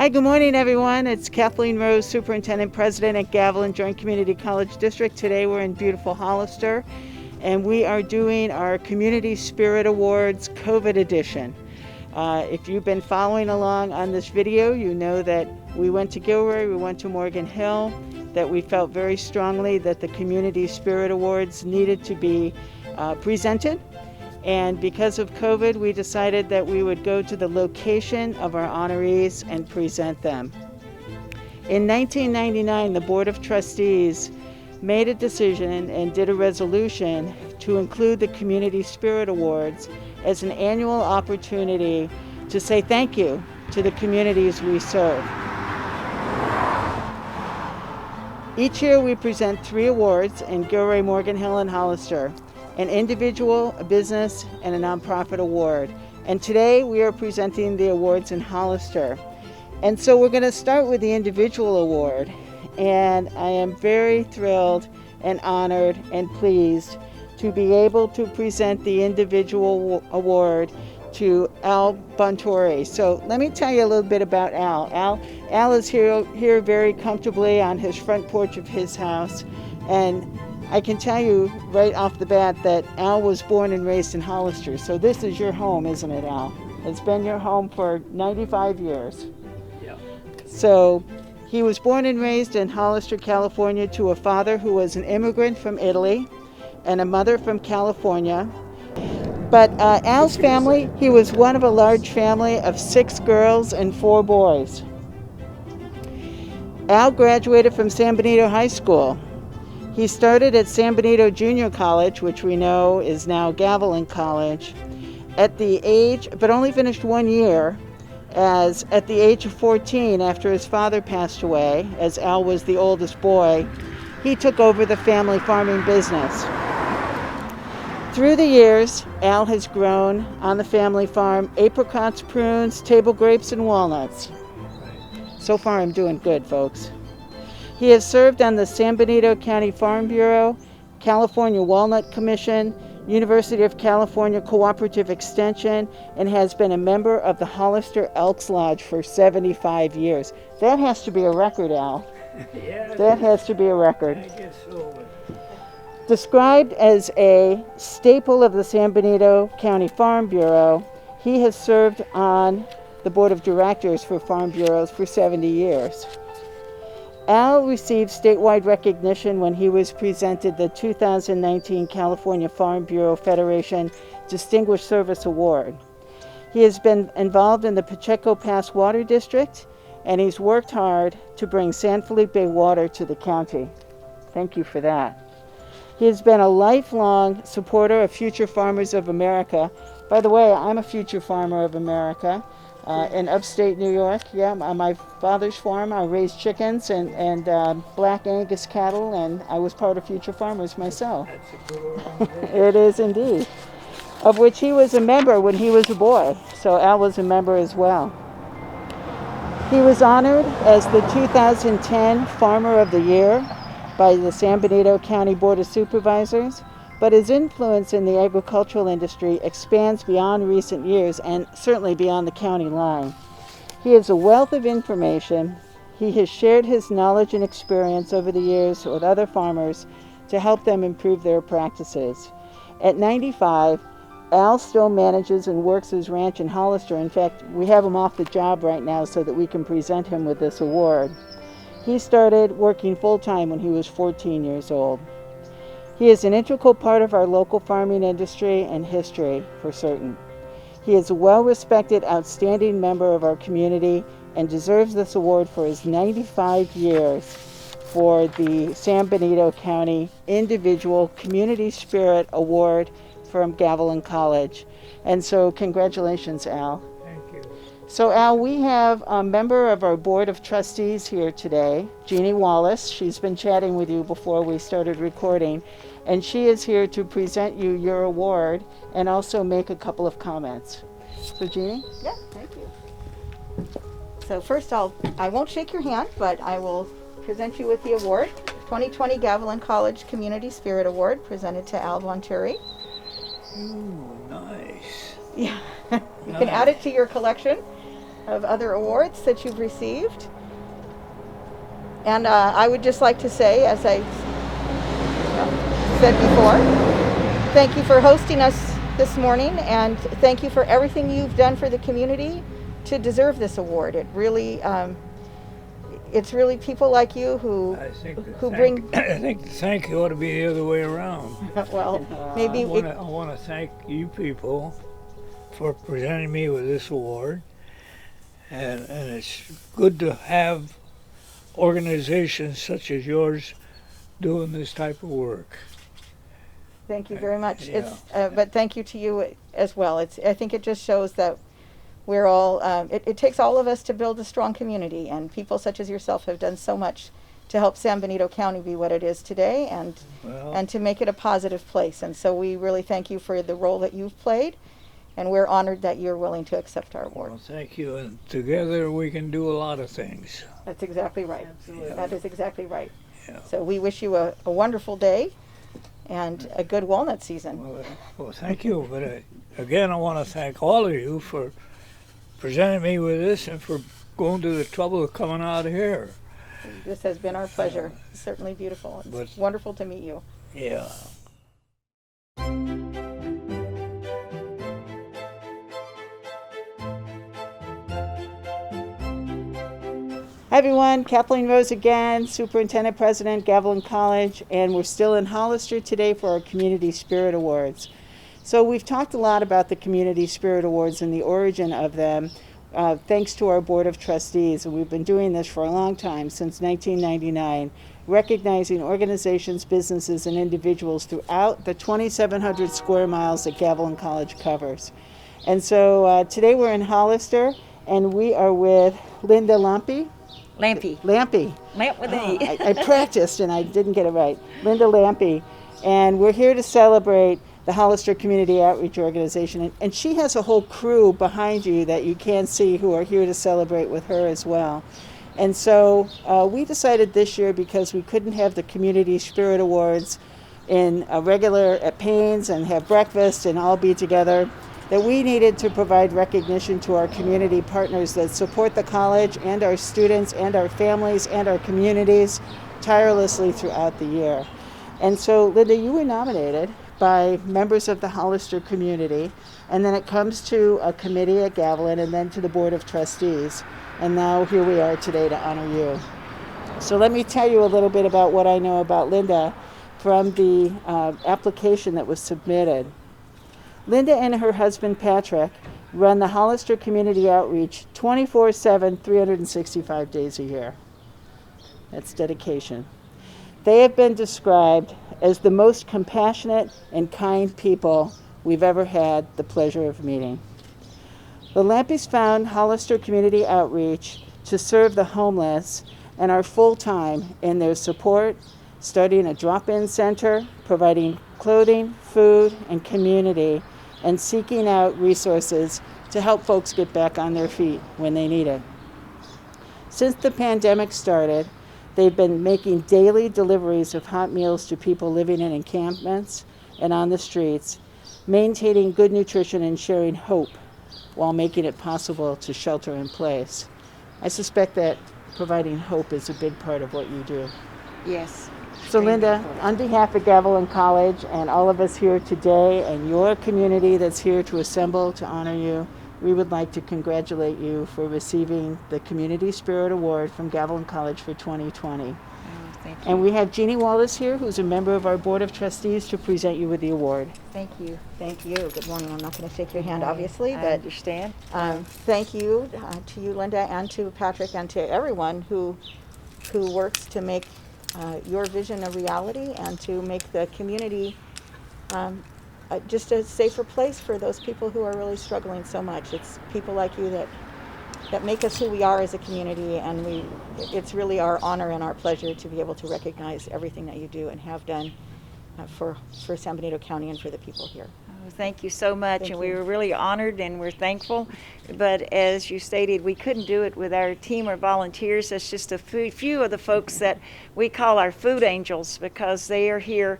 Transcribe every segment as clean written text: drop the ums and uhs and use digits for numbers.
Hi, good morning, everyone. It's Kathleen Rose, Superintendent President at Gavilan Joint Community College District. Today we're in beautiful Hollister, and we are doing our Community Spirit Awards COVID edition. If you've been following along on this video, you know that we went to Gilroy, we went to Morgan Hill, that we felt very strongly that the Community Spirit Awards needed to be presented. And because of COVID, we decided that we would go to the location of our honorees and present them. In 1999, the Board of Trustees made a decision and did a resolution to include the Community Spirit Awards as an annual opportunity to say thank you to the communities we serve. Each year we present 3 awards in Gilroy, Morgan Hill, and Hollister: an individual, a business, and a nonprofit award. And today we are presenting the awards in Hollister. And so we're going to start with the individual award. And I am very thrilled and honored and pleased to be able to present the individual award to Al Bonturi. So let me tell you a little bit about Al. Al is here very comfortably on his front porch of his house. And I can tell you right off the bat that Al was born and raised in Hollister. So this is your home, isn't it, Al? It's been your home for 95 years. Yeah. So he was born and raised in Hollister, California, to a father who was an immigrant from Italy and a mother from California. But Al's family, he was one of a large family of 6 girls and 4 boys. Al graduated from San Benito High School. He started at San Benito Junior College, which we know is now Gavilan College, at the age, but only finished 1 year, as at the age of 14, after his father passed away, as Al was the oldest boy, he took over the family farming business. Through the years, Al has grown on the family farm apricots, prunes, table grapes, and walnuts. So far I'm doing good, folks. He has served on the San Benito County Farm Bureau, California Walnut Commission, University of California Cooperative Extension, and has been a member of the Hollister Elks Lodge for 75 years. That has to be a record, Al. Yeah, that has to be a record. I guess so. Described as a staple of the San Benito County Farm Bureau, he has served on the Board of Directors for Farm Bureaus for 70 years. Al received statewide recognition when he was presented the 2019 California Farm Bureau Federation Distinguished Service Award. He has been involved in the Pacheco Pass Water District, and he's worked hard to bring San Felipe water to the county. Thank you for that. He has been a lifelong supporter of Future Farmers of America. By the way, I'm a Future Farmer of America. In upstate New York, yeah, on my father's farm, I raised chickens and black Angus cattle, and I was part of Future Farmers myself. That's a good one. It is indeed. Of which he was a member when he was a boy, so Al was a member as well. He was honored as the 2010 Farmer of the Year by the San Benito County Board of Supervisors. But his influence in the agricultural industry expands beyond recent years and certainly beyond the county line. He is a wealth of information. He has shared his knowledge and experience over the years with other farmers to help them improve their practices. At 95, Al still manages and works his ranch in Hollister. In fact, we have him off the job right now so that we can present him with this award. He started working full-time when he was 14 years old. He is an integral part of our local farming industry and history, for certain. He is a well-respected, outstanding member of our community and deserves this award for his 95 years for the San Benito County Individual Community Spirit Award from Gavilan College. And so congratulations, Al. Thank you. So Al, we have a member of our Board of Trustees here today, Jeannie Wallace. She's been chatting with you before we started recording, and she is here to present you your award and also make a couple of comments. So Jeannie? Yeah, thank you. So first I won't shake your hand, but I will present you with the award. 2020 Gavilan College Community Spirit Award presented to Al Bonturi. Ooh, nice. Yeah, you can add it to your collection. of other awards that you've received. And I would just like to say, as I said before, thank you for hosting us this morning, and thank you for everything you've done for the community to deserve this award. It really, it's really people like you who bring. I think the thank you ought to be the other way around. Well, maybe I want to thank you people for presenting me with this award, and it's good to have organizations such as yours doing this type of work. Thank you very much. Yeah. It's, but thank you to you as well. I think it just shows that we're all, it takes all of us to build a strong community, and people such as yourself have done so much to help San Benito County be what it is today, and to make it a positive place. And so we really thank you for the role that you've played, and we're honored that you're willing to accept our award. Well, thank you, and together we can do a lot of things. That's exactly right. Absolutely. That is exactly right. Yeah. So we wish you a wonderful day and a good walnut season. Well, thank you. But again, I want to thank all of you for presenting me with this and for going to the trouble of coming out here. This has been our pleasure. It's certainly beautiful. It's wonderful to meet you. Yeah. Hi everyone, Kathleen Rose again, Superintendent President, Gavilan College, and we're still in Hollister today for our Community Spirit Awards. So we've talked a lot about the Community Spirit Awards and the origin of them, thanks to our Board of Trustees, and we've been doing this for a long time, since 1999, recognizing organizations, businesses, and individuals throughout the 2,700 square miles that Gavilan College covers. And so today we're in Hollister, and we are with Linda Lampe. Lampe. Lampe. Lamp with an E. I practiced and I didn't get it right. Linda Lampe. And we're here to celebrate the Hollister Community Outreach Organization. And she has a whole crew behind you that you can see who are here to celebrate with her as well. And so we decided this year, because we couldn't have the Community Spirit Awards in a regular at Payne's and have breakfast and all be together, that we needed to provide recognition to our community partners that support the college and our students and our families and our communities tirelessly throughout the year. And so, Linda, you were nominated by members of the Hollister community, and then it comes to a committee at Gavilan and then to the Board of Trustees. And now here we are today to honor you. So let me tell you a little bit about what I know about Linda from the application that was submitted. Linda and her husband Patrick run the Hollister Community Outreach 24/7, 365 days a year. That's dedication. They have been described as the most compassionate and kind people we've ever had the pleasure of meeting. The Lampes found Hollister Community Outreach to serve the homeless and are full-time in their support, starting a drop-in center, providing clothing, food, and community, and seeking out resources to help folks get back on their feet when they need it. Since the pandemic started, they've been making daily deliveries of hot meals to people living in encampments and on the streets, maintaining good nutrition and sharing hope while making it possible to shelter in place. I suspect that providing hope is a big part of what you do. Yes. So Linda, on behalf of Gavilan College and all of us here today and your community that's here to assemble to honor you, we would like to congratulate you for receiving the Community Spirit Award from Gavilan College for 2020. Thank you. And we have Jeannie Wallace here, who's a member of our Board of Trustees, to present you with the award. Thank you. Thank you. Good morning. I'm not going to shake your hand, obviously, I but understand. thank you to you, Linda, and to Patrick, and to everyone who works to make your vision a reality and to make the community just a safer place for those people who are really struggling so much. It's people like you that make us who we are as a community, and it's really our honor and our pleasure to be able to recognize everything that you do and have done for San Benito County and for the people here. Oh, thank you so much, Thank and you. we were really honored and we're thankful. But as you stated, we couldn't do it with our team of volunteers. That's just a few of the folks that we call our food angels, because they are here.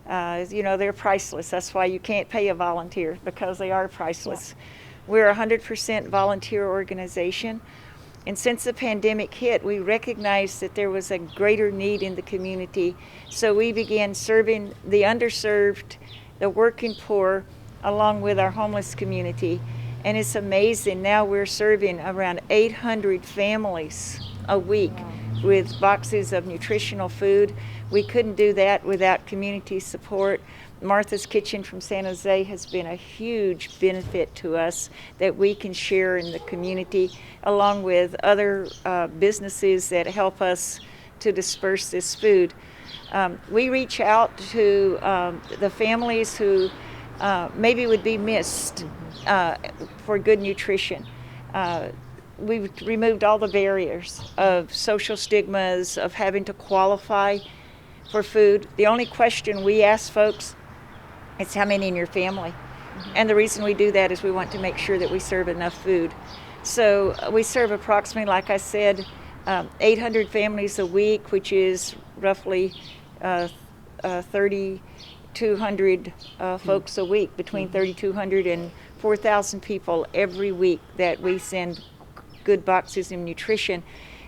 They're priceless. That's why you can't pay a volunteer, because they are priceless. We're a 100% volunteer organization. And since the pandemic hit, we recognized that there was a greater need in the community. So we began serving the underserved, the working poor, along with our homeless community. And it's amazing. Now we're serving around 800 families a week with boxes of nutritional food. We couldn't do that without community support. Martha's Kitchen from San Jose has been a huge benefit to us that we can share in the community, along with other businesses that help us to disperse this food. We reach out to the families who maybe would be missed for good nutrition. We've removed all the barriers of social stigmas, of having to qualify for food. The only question we ask folks is how many in your family? And the reason we do that is we want to make sure that we serve enough food. So we serve approximately, like I said, 800 families a week, which is roughly 3,200 folks a week, between 3,200 and 4,000 people every week that we send good boxes of nutrition.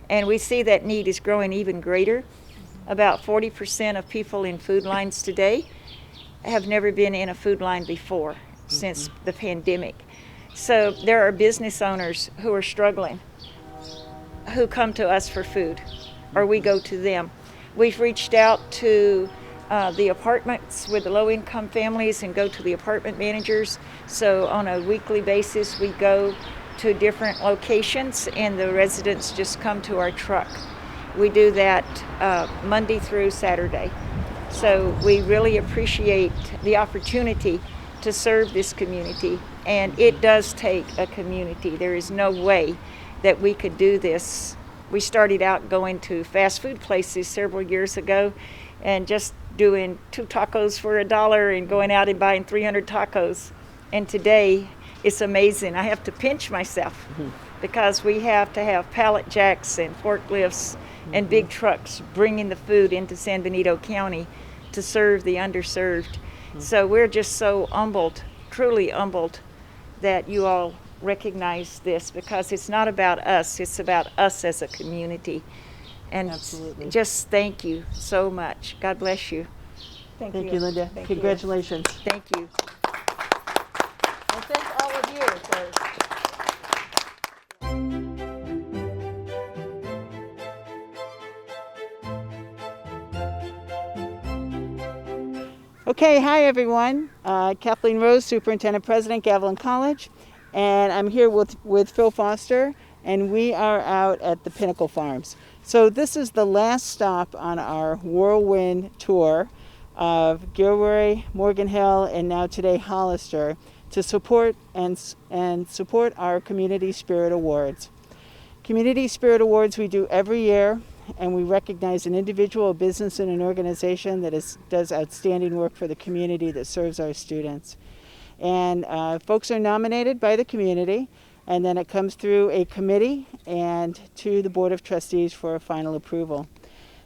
And we see that need is growing even greater. About 40% of people in food lines today have never been in a food line before since the pandemic. So there are business owners who are struggling, who come to us for food, or we go to them. We've reached out to the apartments with the low-income families and go to the apartment managers. So on a weekly basis, we go to different locations and the residents just come to our truck. We do that Monday through Saturday. So we really appreciate the opportunity to serve this community, and it does take a community. There is no way that we could do this. We started out going to fast food places several years ago and just doing 2 tacos for $1 and going out and buying 300 tacos. And today, it's amazing. I have to pinch myself because we have to have pallet jacks and forklifts and big trucks bringing the food into San Benito County to serve the underserved. So we're just so humbled, truly humbled, that you all recognize this, because it's not about us, it's about us as a community. And Absolutely. just thank you so much. God bless you. Thank you, Linda. Congratulations. Thank you. And thank all of you for Okay, hi everyone. Kathleen Rose, Superintendent President, Gavilan College, and I'm here with Phil Foster, and we are out at the Pinnacle Farms. So this is the last stop on our whirlwind tour of Gilroy, Morgan Hill, and now today Hollister, to support and support our Community Spirit Awards. Community Spirit Awards we do every year, and we recognize an individual, a business, and an organization that does outstanding work for the community that serves our students. And folks are nominated by the community, and then it comes through a committee and to the Board of Trustees for a final approval.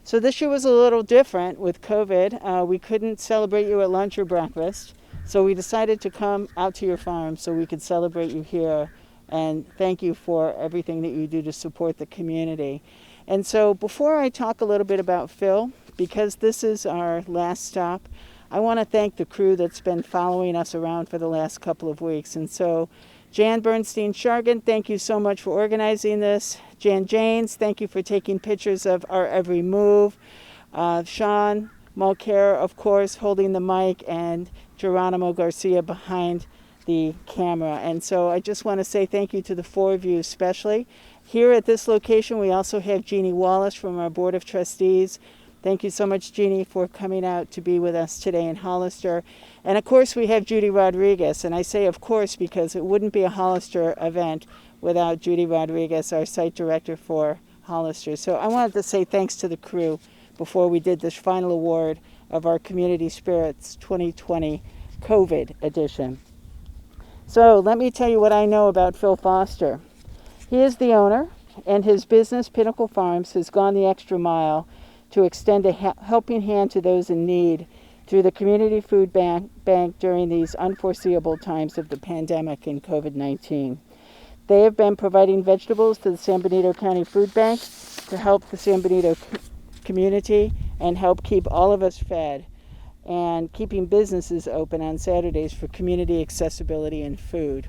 So this year was a little different with COVID. We couldn't celebrate you at lunch or breakfast, so we decided to come out to your farm so we could celebrate you here and thank you for everything that you do to support the community. And so before I talk a little bit about Phil, because this is our last stop, I want to thank the crew that's been following us around for the last couple of weeks. And so Jan Bernstein-Shargan, thank you so much for organizing this. Jan Janes, thank you for taking pictures of our every move. Sean Mulcair, of course, holding the mic, and Geronimo Garcia behind the camera. And so I just want to say thank you to the 4 of you especially. Here at this location, we also have Jeannie Wallace from our Board of Trustees. Thank you so much, Jeannie, for coming out to be with us today in Hollister. And of course, we have Judy Rodriguez. And I say of course because it wouldn't be a Hollister event without Judy Rodriguez, our site director for Hollister. So I wanted to say thanks to the crew before we did this final award of our Community Spirits 2020 COVID edition. So let me tell you what I know about Phil Foster. He is the owner, and his business, Pinnacle Farms, has gone the extra mile to extend a helping hand to those in need through the Community Food Bank during these unforeseeable times of the pandemic and COVID-19. They have been providing vegetables to the San Benito County Food Bank to help the San Benito community and help keep all of us fed, and keeping businesses open on Saturdays for community accessibility and food.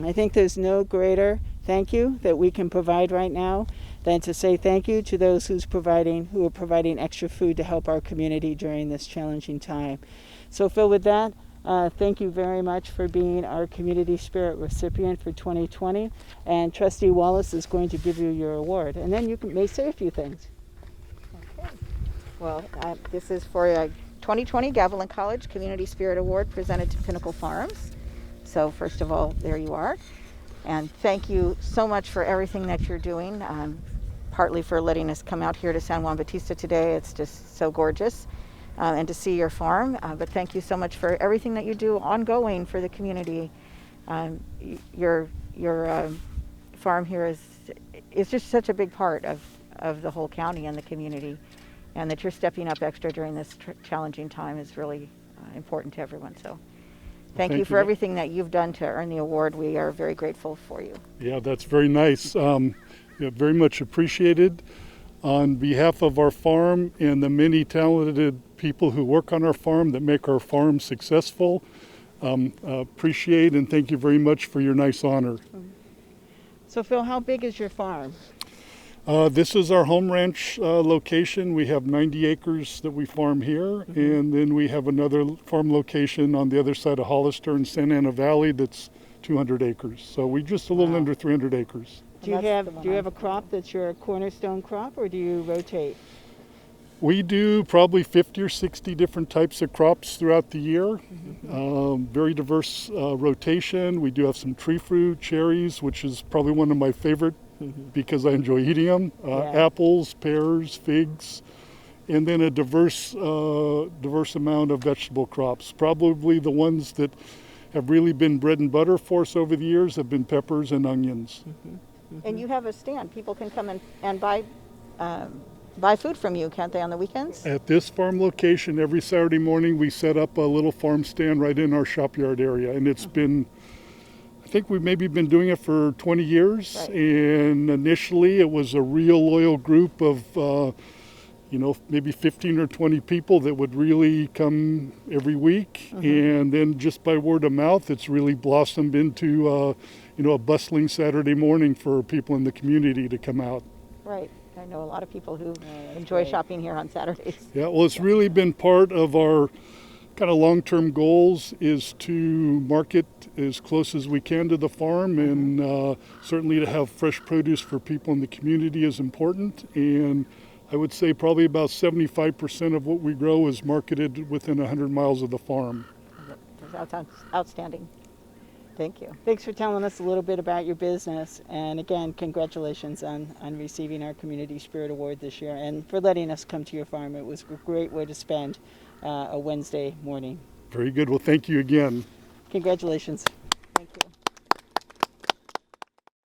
I think there's no greater thank you that we can provide right now than to say thank you to those who are providing extra food to help our community during this challenging time. So Phil, with that, thank you very much for being our Community Spirit recipient for 2020. And Trustee Wallace is going to give you your award. And then you may say a few things. Okay. Well, this is for a 2020 Gavilan College Community Spirit Award presented to Pinnacle Farms. So first of all, there you are. And thank you so much for everything that you're doing, partly for letting us come out here to San Juan Bautista today. It's just so gorgeous. And to see your farm. But thank you so much for everything that you do ongoing for the community. Your farm here is just such a big part of the whole county and the community. And that you're stepping up extra during this challenging time is really important to everyone. So thank you for everything that you've done to earn the award. We are very grateful for you. Yeah, that's very nice. Very much appreciated. On behalf of our farm and the many talented people who work on our farm that make our farm successful, appreciate and thank you very much for your nice honor. So Phil, how big is your farm? This is our home ranch location. We have 90 acres that we farm here, and then we have another farm location on the other side of Hollister in Santa Ana Valley that's 200 acres. So we just a little under 300 acres. Do you have a crop that's your cornerstone crop, or do you rotate? We do probably 50 or 60 different types of crops throughout the year. Very diverse rotation. We do have some tree fruit, cherries, which is probably one of my favorite because I enjoy eating them. Apples, pears, figs, and then a diverse amount of vegetable crops. Probably the ones that have really been bread and butter for us over the years have been peppers and onions. And you have a stand. People can come and buy food from you, can't they, on the weekends? At this farm location, every Saturday morning we set up a little farm stand right in our shop yard area, and it's been, I think we've maybe been doing it for 20 years. Right. And initially it was a real loyal group of maybe 15 or 20 people that would really come every week. And then just by word of mouth, it's really blossomed into a bustling Saturday morning for people in the community to come out. Right. I know a lot of people who enjoy shopping here on Saturdays. Yeah, well, it's really been part of our kind of long-term goals is to market as close as we can to the farm, and certainly to have fresh produce for people in the community is important. And I would say probably about 75% of what we grow is marketed within 100 miles of the farm. That sounds outstanding. Thank you. Thanks for telling us a little bit about your business. And again, congratulations on receiving our Community Spirit Award this year and for letting us come to your farm. It was a great way to spend a Wednesday morning. Very good. Well, thank you again. Congratulations.